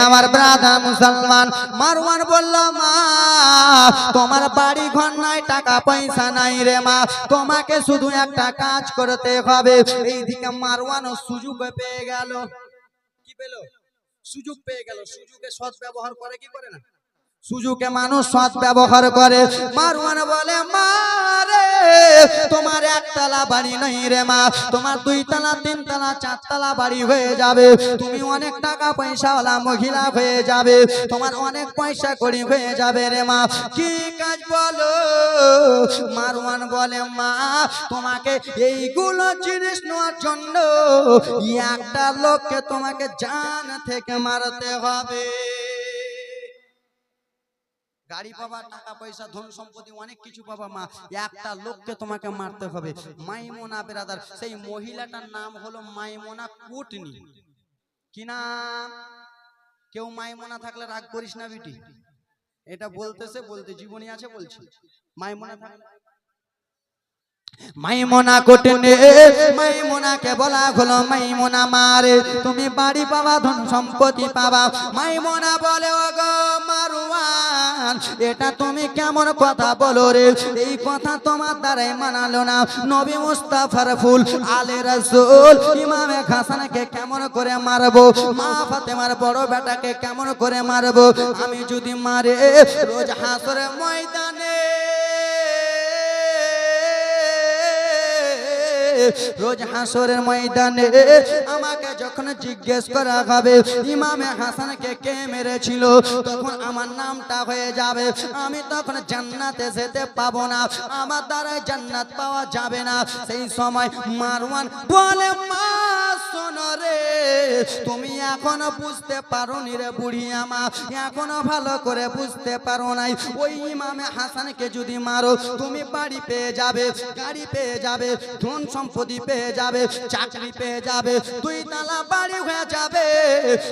আমার ব্রাদার মুসলমান, মারওয়ান বলল মা তোমার বাড়ি ঘর নাই, টাকা পয়সা নাই রে মা, তোমাকে শুধু একটা কাজ করতে হবে। এইদিকে মারওয়ানও সুযোগ পেয়ে গেল। কি পেল? সুযোগ পেয়ে গেল। সুযোগে সৎ ব্যবহার করে কি করে না? সুযোগে মানুষ সৎ ব্যবহার করে। মারওয়ান বলে মা রে তোমার একতলা বাড়ি নেই রে মা, তোমার 2 তলা 3 তলা 4 তলা বাড়ি হয়ে যাবে, তুমি অনেক টাকা পয়সাওয়ালা মহিলা হয়ে যাবে, তোমার অনেক পয়সা কড়ি হয়ে যাবে রে মা, কি কাজ বলো? মারওয়ান বলে মা তোমাকে এইগুলো জিনিস নেওয়ার জন্য একটা লোককে তোমাকে জান থেকে মারতে হবে। গাড়ি পাবা, টাকা পয়সা ধন সম্পত্তি অনেক কিছু পাবা মা, একটা লোককে তোমাকে মারতে হবে। মাইমুনা ব্রাদার, সেই মহিলাটার নাম হলো মাইমুনা কুটনি। কি নাম? কেউ মাইমুনা থাকলে রাগ করিস না বিটি, এটা বলতেছে বলতে জীবনী আছে বলছি। মাইমুনা থাকলে মাইমুনা কুটনি, মাইমুনাকে বলা হলো মাইমুনা মারে তুমি বাড়ি পাবা, ধন সম্পত্তি পাবা। মাইমুনা বলে ওগো মারওয়ান এটা তুমি কেমন কথা বলো রে, এই কথা তোমার দ্বারাই মানালো না। নবী মুস্তাফার ফুল আলে রাসূল ইমামে হাসানকে কেমন করে মারবো, মা ফাতেমার বড় বেটাকে কেমন করে মারবো, আমি যদি মারে রোজ হাসরের ময়দানে, রোজ হাসরের ময়দানে আমাকে যখন জিজ্ঞেস করা হবে ইমামে হাসানকে কে মেরেছিল, তখন আমার নামটা হয়ে যাবে, আমি তখন জান্নাতে যেতে পাবো না, আমার দ্বারা জান্নাত পাওয়া যাবে না। সেই সময় মারওয়ান বলে মা শোনো রে তুমি এখনো বুঝতে পারো নি রে বুড়ি আমা, এখনো ভালো করে বুঝতে পারো নাই। ওই ইমামে হাসানকে যদি মারো তুমি বাড়ি পেয়ে যাবে, গাড়ি পেয়ে যাবে, ধন সম্পত্তি পেয়ে যাবে, চাকরি পেয়ে যাবে, 2 তলা বাড়ি হয়ে যাবে,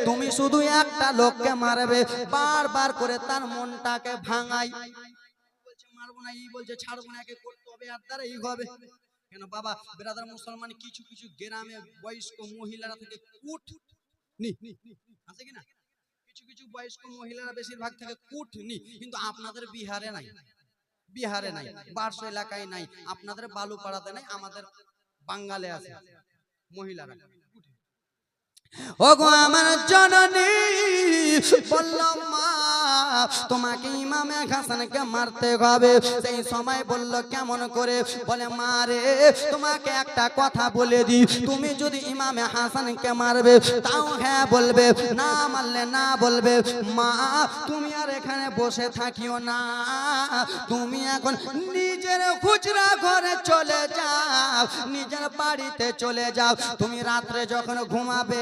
তুমি শুধু একটা লোককে মারবে। বারবার করে তার মনটাকে ভাঙাই, বলছে মারবো না, এই বলছে ছাড়বো না, একে করতে হবে, আর দ্বারা এই হবে কেন বাবা ব্রাদার মুসলমান, কিছু কিছু গ্রামে বয়স্ক মহিলারা থেকে কুট নি আছে কিনা, কিছু কিছু বয়স্ক মহিলারা বেশিরভাগ থেকে কুট নি, কিন্তু আপনাদের বিহারে নাই, বিহারে নাই, বারশো এলাকায় নাই, আপনাদের বালুপাড়াতে নাই, আমাদের বাঙ্গালে আছে মহিলারা। ওগো আমার জননী বললাম মা তোমাকে ইমামে হাসানকে মারতে হবে। সেই সময় বলল কেমন করে, বলে মা রে তোমাকে একটা কথা বলে দি, তুমি যদি ইমামে হাসানকে মারবে তাও হ্যাঁ বলবে, না মারলে না বলবে। মা তুমি আর এখানে বসে থাকিও না, তুমি এখন নিজের খুচরা ঘরে চলে যাও, নিজের বাড়িতে চলে যাও। তুমি রাত্রে যখন ঘুমাবে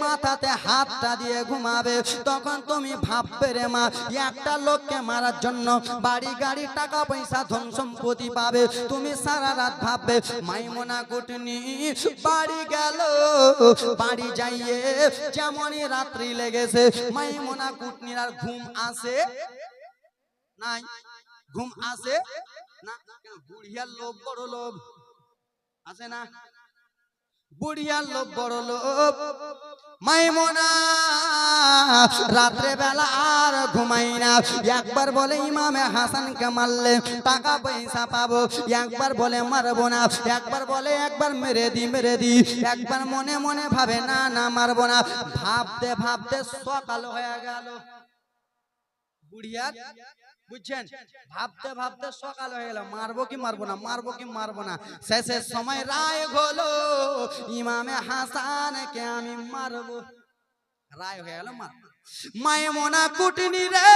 মাথাতে হাতটা দিয়ে ঘুমাবে, তখন তুমি ভাববে রে মা একটা লোককে মারার জন্য বাড়ি গাড়ি টাকা পয়সা ধন সম্পত্তি পাবে, তুমি সারা রাত ভাববে। মাইমুনা কুটনি বাড়ি গেল, বাড়ি যাইয়ে যেমনই রাত্রি লেগেছে মাইমুনা কুটনির আর ঘুম আসে নাই, ঘুম আসে না, বুড়িয়ার লোভ বড় লোভ আছে না, বুড়িয়ার লোভ বড় লোভ। মাইমুনা রাত্রে বেলা আর ঘুমাই না, একবার বলে ইমামে হাসানকে মারলে টাকা পয়সা পাবো, একবার বলে মারবো না, একবার বলে একবার মেরে দি মেরে দি, একবার মনে মনে ভাবে না না মারবো না। ভাবতে ভাবতে সকাল হয়ে গেল, বুড়িয়ার বুঝছেন, ভাবতে ভাবতে সকাল হয়ে গেল, মারবো কি মারবো না, মারবো কি মারবো না। শেষের সময় রায় হলো ইমামে হাসানকে আমি মারবো, রায় হয়ে গেল মার। মাইমুনা কুটনি রে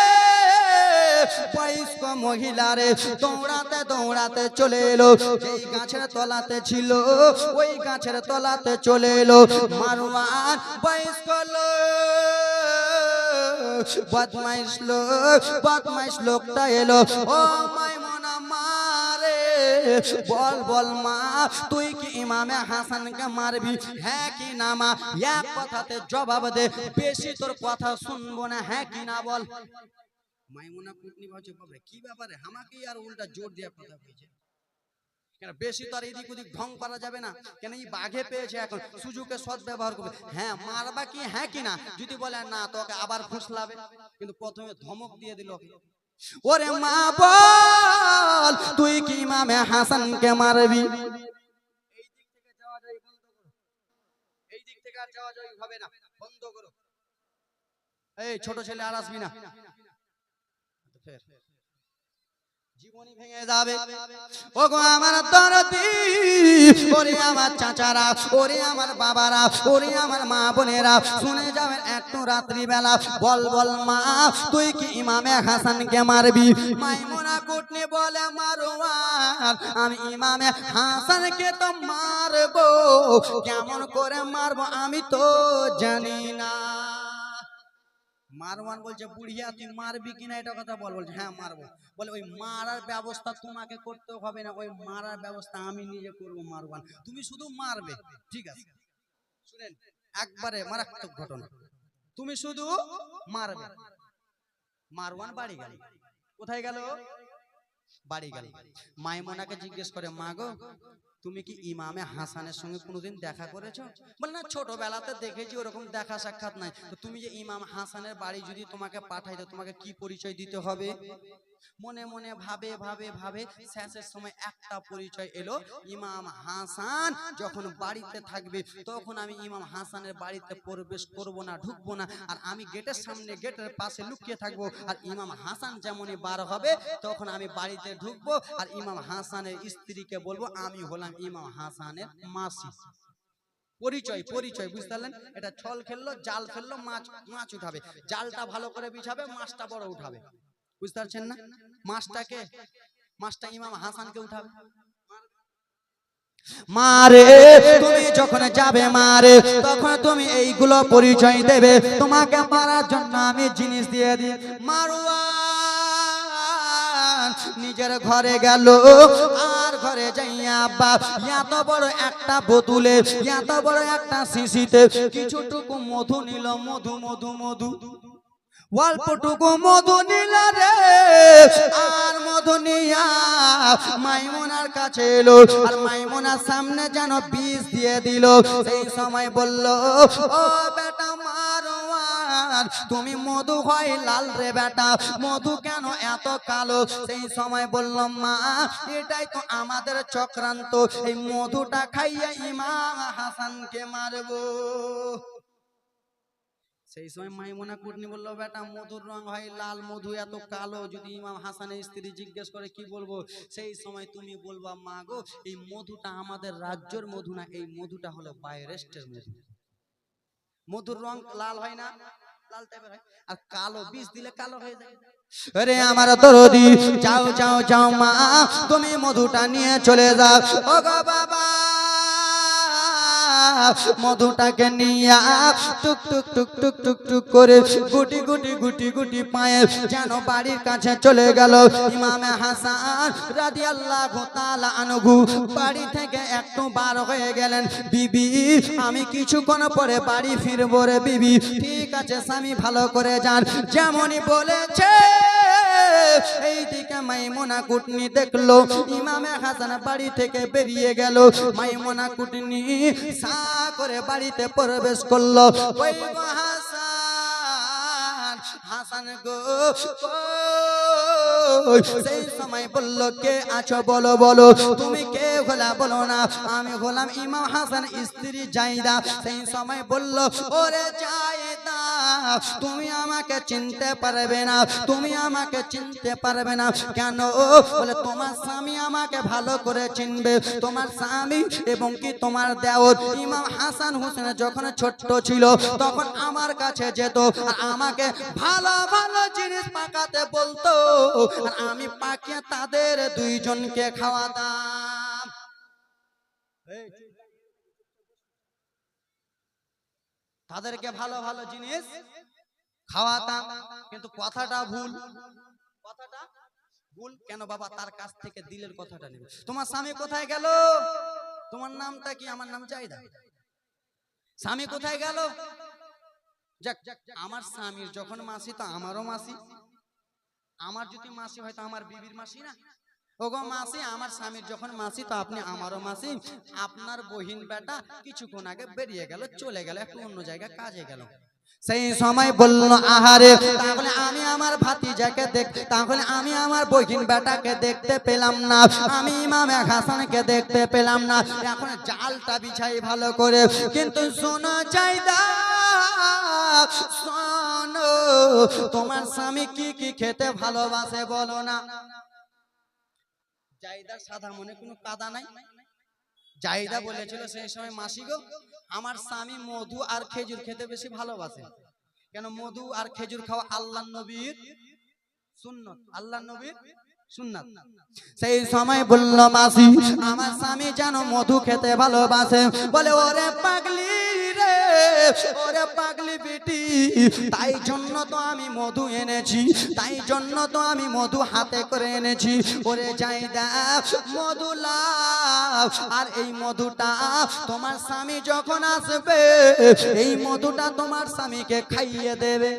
বয়স্ক মহিলা রে দৌড়াতে দৌড়াতে চলে এলো, যেই গাছের তলাতে ছিল ওই গাছের তলাতে চলে এলো। মারওয়ান বয়স্ক বদমাইশ লোকটা এলো, ও মাইমুনা মারে বল বল মা তুই কি ইমামে হাসানকে মারবি, হ্যাঁ কি না মা, এক কথাতে জবাব দে, বেশি তোর কথা শুনবো না, হ্যাঁ কি না বল। মাইমুনা কুটনি ভাবছে বাবা কি ব্যাপারে আমাকে আর উল্টা জোর দিয়ে কথা বলছে, কেন বেশি তো আর এদিক ওদিক ঢং করা যাবে না, কেন এই বাঘে পেয়েছে এখন সুযোগে সৎ ব্যবহার করবে। হ্যাঁ মারবা কি হ্যাঁ কি না, যদি বলে না তোকে আবার ফুসলাবে, কিন্তু প্রথমে ধমক দিয়ে দিল, ওরে মা বল তুই কি ইমামে হাসানকে মারবি। এই দিক থেকে যাওয়া যায় বন্ধ করো, এই দিক থেকে আর যাওয়া যায় হবে না, বন্ধ করো। এই ছোট ছেলে আর আসবি না, জীবনই ভেঙে যাবে। ওগো আমার দরদি, ওরে আমার চাচারা, ওরে আমার বাবারা, ওরে আমার মা বোনেরা, শুনে যাবেন একটু রাত্রি বেলা। বল বল মা তুই কি ইমামে হাসানকে মারবি। মাইমুনা কুটনি বলে মারওয়ান আমি ইমামে হাসানকে তো মারবো, কেমন করে মারবো আমি তো জানি না। মারওয়ান বলছে বুড়িয়া তুই মারবি কিনা এটা কথা বল। বলছে হ্যাঁ মারবো। বলে ওই মারার ব্যবস্থা তোমাকে করতে হবে না, ওই মারার ব্যবস্থা আমি নিজে করবো মারওয়ান, তুমি শুধু মারবে। ঠিক আছে শুনেন একবারে মারাত্মক ঘটনা, তুমি শুধু মারবে। মারওয়ান বাড়ি গেল। কোথায় গেল? বাড়ি গেল। মাইমুনাকে জিজ্ঞেস করে মা গো তুমি কি ইমামে হাসানের সঙ্গে কোনোদিন দেখা করেছো? বলে না ছোটবেলাতে দেখেছি, ওরকম দেখা সাক্ষাৎ নাই। তো তুমি যে ইমাম হাসানের বাড়ি যদি তোমাকে পাঠাই তো তোমাকে কি পরিচয় দিতে হবে? মনে মনে ভাবে ভাবে ভাবে শেষের সময় একটা পরিচয় এলো, ইমাম হাসান যখন বাড়িতে থাকবে তখন আমি ইমাম হাসানের বাড়িতে প্রবেশ করব না, ঢুকবো না, আর আমি গেটের সামনে গেটের পাশে লুকিয়ে থাকবো, আর ইমাম হাসান যেমনই বার হবে তখন আমি বাড়িতে ঢুকবো, আর ইমাম হাসানের স্ত্রীকে বলবো আমি হলাম ইমাম হাসানের মাসি। পরিচয় পরিচয় বুঝতে পারলেন? এটা ছল খেললো, জাল ফেললো, মাছ উঠাবে, জালটা ভালো করে বিছাবে, মাছটা বড় উঠাবে। বুঝতে পারছেন না? মাছটা ইমাম হাসানকে উঠাবে। মারে তুমি যখন যাবে মারে তখন তুমি এইগুলো পরিচয় দেবে, তোমাকে মারার জন্য আমি জিনিস দিয়ে দিই। মারওয়ান নিজের ঘরে গেল, আর ঘরে যাইয়া বাপ এত বড় একটা বোতলে, এত বড় একটা শিশিতে কিছুটুকু মধু নিল, মধু মধু মধু অল্পটুকু মধু নিল রে, আর মধু নিয়া মাইমুনার কাছে এলো, আর মাইমুনার সামনে যেন বিষ দিয়ে দিল। সেই সময় বলল ও বেটা মারওয়ান তুমি মধু হয় লাল রে বেটা, মধু কেন এত কালো? সেই সময় বলল মা এটাই তো আমাদের চক্রান্ত, এই মধুটা খাইয়া ইমাম হাসানকে মারবো। সেই সময় মাইমুনা কুটনি বললো বেটা মধুর রং হয় লাল, মধু এত কালো, যদি ইমাম হাসানের স্ত্রী জিজ্ঞেস করে কি বলবো? সেই সময় তুমি বলবা মা গো এই মধুটা আমাদের রাজ্যের মধু না, এই মধুটা হলো বাইরেস্টের মধু। মধুর রং লাল হয় না, লাল টাইপের হয়, আর কালো বিষ দিলে কালো হয়ে যায়। আরে আমার দরদি যাও যাও যাও মা তুমি মধুটা নিয়ে চলে যাও। ও গো বাবা মধুটাকে নিয়া টুক টুক টুক টুক টুক টুক করে গুটি গুটি গুটি গুটি পায়ে যেন বাড়ির কাছে চলে গেল। ইমামে হাসান রাদিয়াল্লাহু তাআলা আনহু বাড়ি থেকে একটু বার হয়ে গেলেন। বিবি আমি কিছুক্ষণ পরে বাড়ি ফিরবো রে বিবি। ঠিক আছে স্বামী ভালো করে যান, যেমনই বলেছে। এইদিকে মাইমুনা কুটনি দেখলো ইমামে হাসান বাড়ি থেকে বেরিয়ে গেল। মাইমুনা কুটনি সা করে বাড়িতে প্রবেশ করলো। ওই গো হাসান, হাসান গো সেই সময় বলল কে আছো বলো বলো, তুমি কে হলা বলো না। আমি হলাম ইমাম হাসান স্ত্রী জাইদা। সেই সময় বলল ওরে জাইদা তুমি আমাকে চিনতে পারবে না, তুমি আমাকে চিনতে পারবে না কেন? বলে তোমার স্বামী আমাকে ভালো করে চিনবে। তোমার স্বামী এবং কি তোমার দেওর ইমাম হাসান হোসেন যখন ছোট্ট ছিল তখন আমার কাছে যেত, আর আমাকে ভালো ভালো জিনিস পাকাতে বলতো, আর আমি পাকিয়ে তাদের দুইজনকে খাওয়াতাম। তাদেরকে ভালো ভালো জিনিস খাওয়াতাম, কিন্তু কথাটা ভুল। কথাটা ভুল কেন বাবা? তার কাছ থেকে দিলের কথাটা নেবে। তোমার স্বামী কোথায় গেল? তোমার নামটা কি? আমার নাম জাইদা। স্বামী কোথায় গেল? যাক আমার স্বামীর যখন মাসি তো আমারও মাসি। আমার যদি মাসি হয় তো আমার বিবির মাসি না। ওগো মাসি, আমার স্বামীর যখন মাসি তো আপনি আমারও মাসি। আপনার বহিন বেটা কিছুক্ষণ আগে বেরিয়ে গেল, চলে গেল, একটু অন্য জায়গায় কাজে গেল। সেই সময় বললো আহারে, তাহলে আমি আমার ভাতিজাকে তাহলে আমি আমার বহিন বেটাকে দেখতে পেলাম না, আমি ইমামে হাসানকে দেখতে পেলাম না। এখন জালটা বিছাই ভালো করে। কিন্তু শোনো জায়দা, শোনো, তোমার স্বামী কি কি খেতে ভালোবাসে বলো না? জায়দার সাদা মনে কোনো কাদা নাই। জায়দা বলেছিল সেই সময়, মাসি গো, আমার স্বামী মধু আর খেজুর খেতে বেশি ভালোবাসে। কেন? মধু আর খেজুর খাওয়া আল্লাহর নবীর সুন্নাত, আল্লাহর নবীর সুন্নাত। সেই সময় বলল মাসি, আমার স্বামী যেন মধু খেতে ভালোবাসে। বলে ওরে পাগলি রে, ওরে পাগলি বেটি, তাই জন্য তো আমি মধু এনেছি, তাই জন্য তো আমি মধু হাতে করে এনেছি। ওরে জায়দা, মধু লাও, আর এই মধুটা তোমার স্বামী যখন আসবে, এই মধুটা তোমার স্বামীকে খাইয়ে দেবে।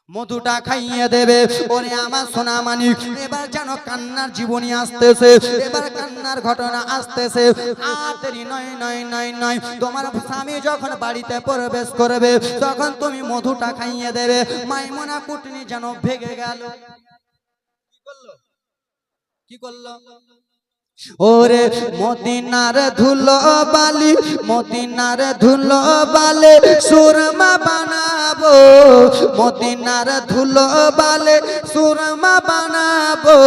মধুটা খাইয়ে দেবে। ওরে আমার সোনা মানিক, এবার যেন কান্নার জীবনী আসতেছে, এবার কান্নার ঘটনা আসতেছে। আর দেরি নয়, নয়, নয়, নয়, তোমার স্বামী যখন বাড়িতে প্রবেশ করবে, তখন তুমি মধুটা খাইয়ে দেবে। মাইমুনা কুটনি যেন ভেগে গেল। কি করলো? কি করলো? ওরে মদিনার ধুলো বালি, মদিনার ধুলো বালে সুরমা বানাবো, মদিনার ধুলো বালে সুরমা বানাবো।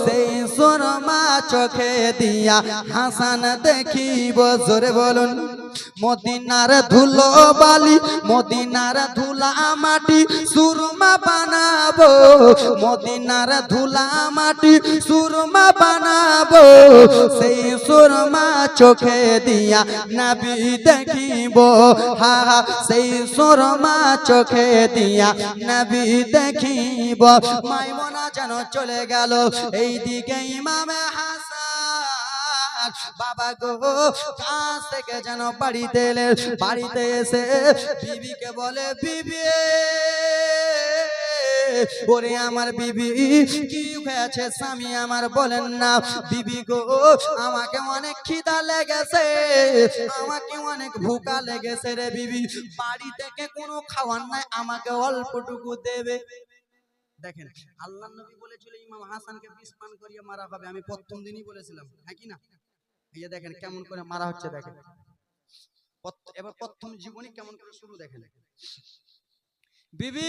সেই সুরমা চোখে দিয়া হাসান দেখিব। জোরে বলুন। মদিনার ধুলো বালি, মদিনার ধুলা মাটি সুরমা বানাবো, মদিনার ধুলা মাটি সুরমা বানাবো। সেই সুরমা চোখে দিয়া নবী দেখিব, হা হা, সেই সুরমা চোখে দিয়া নবী দেখিব। মাইমুনা যেন চলে গেল, এইদিকে ইমামে হাসান বাবা গো কাছ থেকে যেন বাড়িতে এলেন। বাড়িতে এসে বিবিকে বলে, বিবি, ওরে আমার বিবি, কি হয়েছে স্বামী আমার বলেন না? বিবি গো, আমাকে অনেক খিদা লেগেছে, আমাকে অনেক ভুকা লেগেছে রে বিবি, বাড়ি থেকে কোনো খাবার নাই, আমাকে অল্পটুকু দেবে। দেখেন, আল্লাহর নবী বলেছিল ইমাম হাসানকে বিষ পান করিয়ে মারা হবে। আমি প্রথম দিনই বলেছিলাম, হ্যাঁ কি না? এই যে দেখেন কেমন করে মারা হচ্ছে, দেখেন এবার প্রথম জীবনী কেমন করে শুরু, দেখেন। বিবি,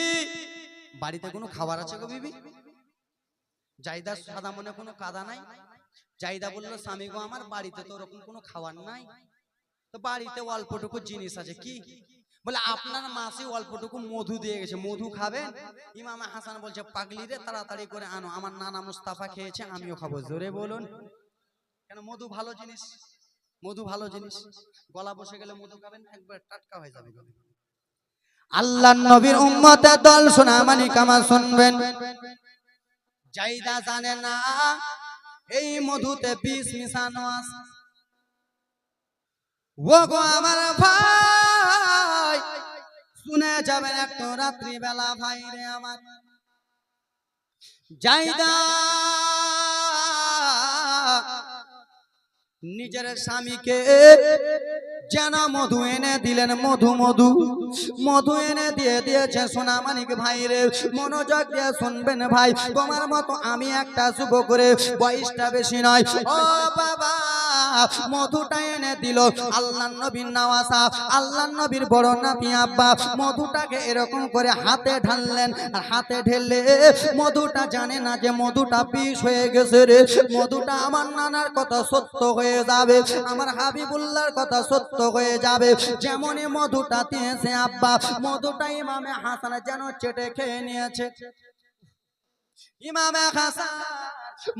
বাড়িতে কোনো খাবার আছে গো বিবি? জায়দা সাদা মনে কোনো কাদা নাই। জায়দা বলল, স্বামী গো, আমার বাড়িতে তো ওরকম কোনো খাবার নাই, তো বাড়িতে অল্পটুকু জিনিস আছে। কি? বলে আপনার মাসি অল্পটুকু মধু দিয়ে গেছে, মধু খাবেন? ইমাম হাসান বলছে, পাগলি রে, তাড়াতাড়ি করে আনো, আমার নানা মুস্তাফা খেয়েছে, আমিও খাবো। জোরে বলুন। কেন? মধু ভালো জিনিস, মধু ভালো জিনিস। গলা বসে গেলে মধু খাবেন, একবার টাটকা হয়ে যাবে। আল্লাহর নবীর উম্মতের দল, শোনা মানি কামা শুনবেন। জায়দা জানে না এই মধুতে বিষ মিশানো আছে। ও গো আমার ভাই, শুনে যাবেন একটু রাত্রি বেলা, ভাই রে আমার। জায়দা নিজের স্বামীকে যেন মধু এনে দিলেন, মধু মধু মধু এনে দিয়ে দিয়েছে। সোনা মানিক ভাই রে, মনোযোগ দিয়ে শুনবেন ভাই, তোমার মতো আমি একটা শুভ করে, বয়সটা বেশি নয়। ও বাবা, মধুটা এনে দিল আল্লাহর নবীর নওয়াসা, আল্লাহর নবীর বড় নাতি আব্বা। মধুটাকে এরকম করে হাতে ঢাললেন, আর হাতে ঢেলে মধুটা জানে না যে মধুটা বিষ হয়ে গেছে রে। মধুটা আমার নানার কথা সত্য হয়ে যাবে, আমার হাবিবুল্লাহর কথা সত্য হয়ে যাবে। যেমনই মধুটা দিয়েছে আব্বা, মধুটা ইমামে হাসান যেন চেটে খেয়ে নিয়েছে। ইমামে হাসান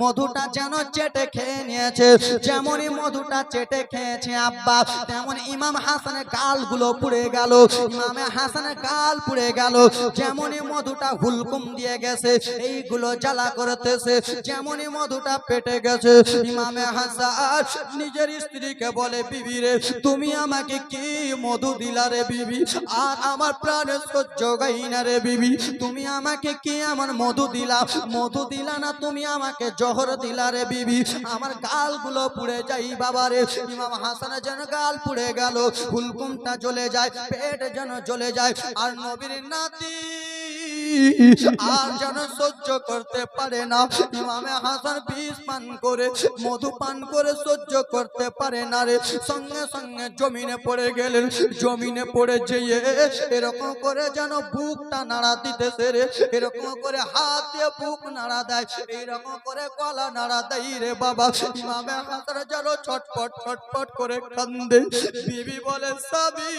মধুটা যেন চেটে খেয়ে নিয়েছে, যেমনই মধুটা চেটে খেয়েছে আব্বা, তেমন ইমাম হাসানের গালগুলো পুড়ে গেল। ইমামে হাসানের গাল পুড়ে গেল, যেমনই মধুটা হুলকুম দিয়ে গেছে, এইগুলো জ্বালা করতেছে, যেমনই মধুটা পেটে গেছে। ইমামে হাসান নিজের স্ত্রীকে বলে, বিবি রে, তুমি আমাকে কি মধু দিলা রে বিবি, আর আমার প্রাণে সহ্য গাই না রে বিবি, তুমি আমাকে কি আমার মধু দিলা, মধু দিলা না, তুমি আমাকে জহর দিলা রে বিবি, আমার গালগুলো পুড়ে যাই বাবা রে। ইমাম হাসানের যেন গাল পুড়ে গেল, হুলকুমটা জ্বলে যায়, পেট যেন জ্বলে যায়, আর নবীর নাতি আর যেন সহ্য করতে পারে না। ইমামে হাসান বিষ পান করে, মধু পান করে সহ্য করতে পারে না রে, সঙ্গে সঙ্গে জমিনে পড়ে গেলেন। জমিনে পড়ে যেয়ে এরকম করে যেন বুকটা নাড়া দিতেছে রে, এরকম করে হাত দিয়ে বুক নাড়া দেয়, এইরকম করে গলা নাড়া দেয় রে বাবা। ইমামে হাসান যেন ছটপট ছটপট করে কান্দে। বিবি বলে, স্বামী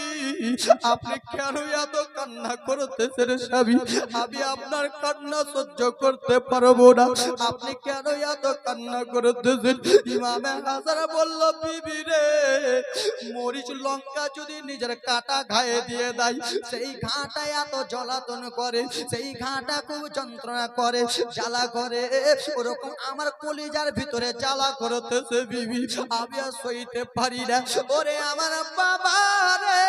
আপনি কেন এত কান্না করতেছেন রে স্বামী, আমি আপনার কান্না সহ্য করতে পারবো না, আপনি কেন এত কান্না করতেছেন। ইমামে হাসান বলল, বিবি রে, মরিচ লঙ্কা যদি নিজের কাটা ঘায়ে দিয়ে দেয়, সেই ঘাটা এত জ্বালাতন করে, সেই ঘাটা খুব যন্ত্রণা করে, জ্বালা করে, ওরকম আমার কলিজার ভিতরে জ্বালা করতেছে বিবি, আমি আর সইতে পারি না। ওরে আমার বাবা রে,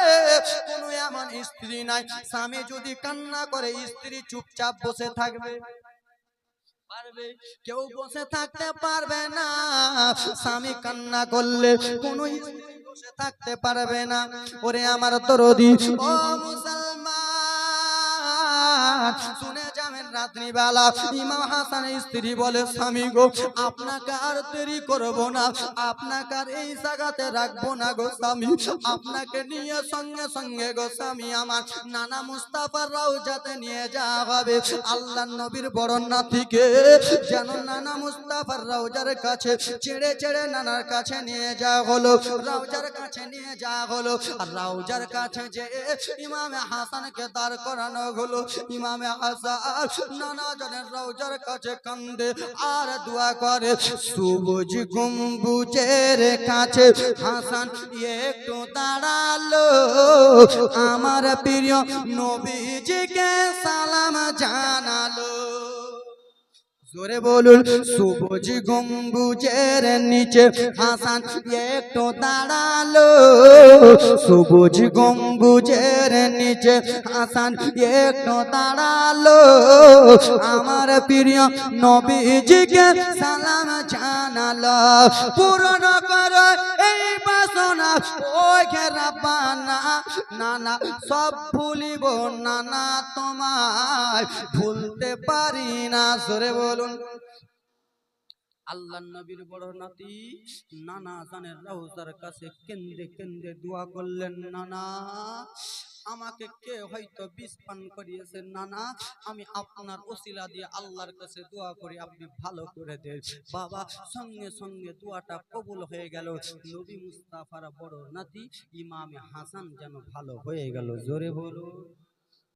কোনো এমন স্ত্রী নাই, স্বামী যদি কান্না করে স্ত্রী চুপচাপ বসে থাকবে পারবে? কেউ বসে থাকতে পারবে না। স্বামী কান্না করলে কোনো স্ত্রী বসে থাকতে পারবে না। ওরে আমার দরদি ও মুসলমান, শুনে যাবেন, রাত্রিবেলা ইমাম হাসানের স্ত্রী বলে, স্বামী গো, আপনাকে আর দেরি করব না, আপনাকে আর এই জায়গাতে রাখবো না গো স্বামী, আপনাকে নিয়ে সঙ্গে সঙ্গে গো স্বামী আমার নানা মুস্তাফার রওজাতে নিয়ে যাওয়া হবে। আল্লাহর নবীর বড় নাতিকে যেন নানা মুস্তাফার রওজার কাছে ছেড়ে ছেড়ে নানার কাছে নিয়ে যাওয়া হলো, রওজার কাছে নিয়ে যাওয়া হলো। আর রওজার কাছে যে ইমামে হাসানকে দাঁড় করানো হলো। ইমামে হাসান নানা জনের রওজার কাছে কান্দে আর দোয়া করে, সবুজ গম্বুজের কাছে হাসান একটু দাঁড়ালো, আমার প্রিয় নবীজিকে সালাম জানালো। জোরে বলুন, সবুজ গম্বুজের নিচে হাসান একটু দাঁড়ালো, সবুজ গম্বুজের নিচে হাসান একটু দাঁড়ালো, আমার প্রিয় নবীজিকে সালাম জানালো। পূরণ করো এই বাসনা ওই রাব্বানা, নানা সব ভুলিব নানা তোমায় ভুলতে পারি না। জোরে বলুন। আল্লাহর নবীর বড় নাতি নানা জানের রওজার কাছে কেন্দে কেন্দে দোয়া করলেন, নানা আমাকে কে হয়তো বিষ পান করিয়েছেন, নানা আমি আপনার ওসিলা দিয়ে আল্লাহর কাছে দোয়া করি, আপনি ভালো করে দেন। বাবা সঙ্গে সঙ্গে দোয়াটা কবুল হয়ে গেল, নবী মুস্তাফার বড় নাতি ইমামে হাসান যেন ভালো হয়ে গেল। জোরে বলুন।